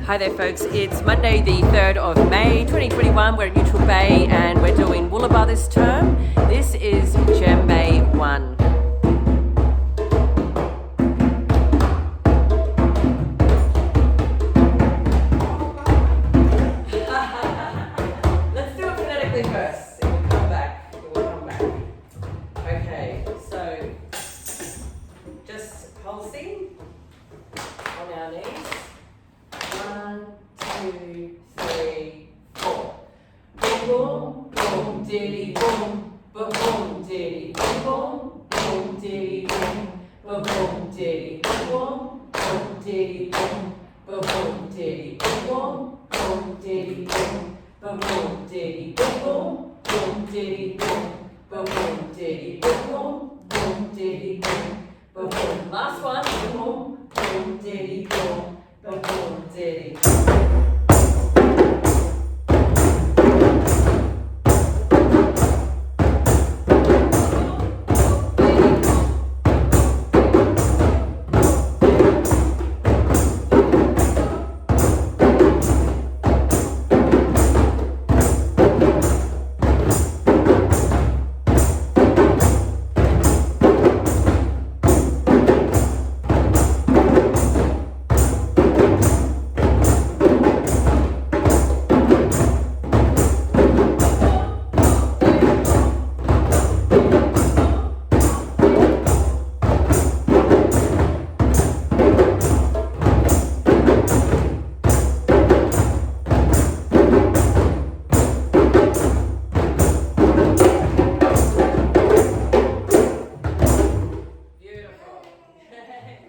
Hi there folks, it's Monday the 3rd of May 2021. We're at Neutral Bay and we're doing Woolibah this term. This is Djembe 1. Let's do it phonetically first. It will come back. Okay, so just pulsing on our knees. 1, 2, 3, 4. Boom, boom, boom, diddy, boom, boom, boom, diddy, boom, boom, boom, diddy, boom, boom, boom, diddy, boom, boom, diddy, boom, boom, boom, diddy, boom, boom, diddy, boom, boom, boom, diddy, boom, boom, diddy, boom, boom, boom, diddy, boom, boom, diddy, boom, boom, boom. Last one. Boom, boom, diddy, boom, boom, boom, diddy.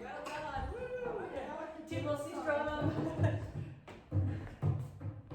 Well done. Woo. Tim Rossi's drum.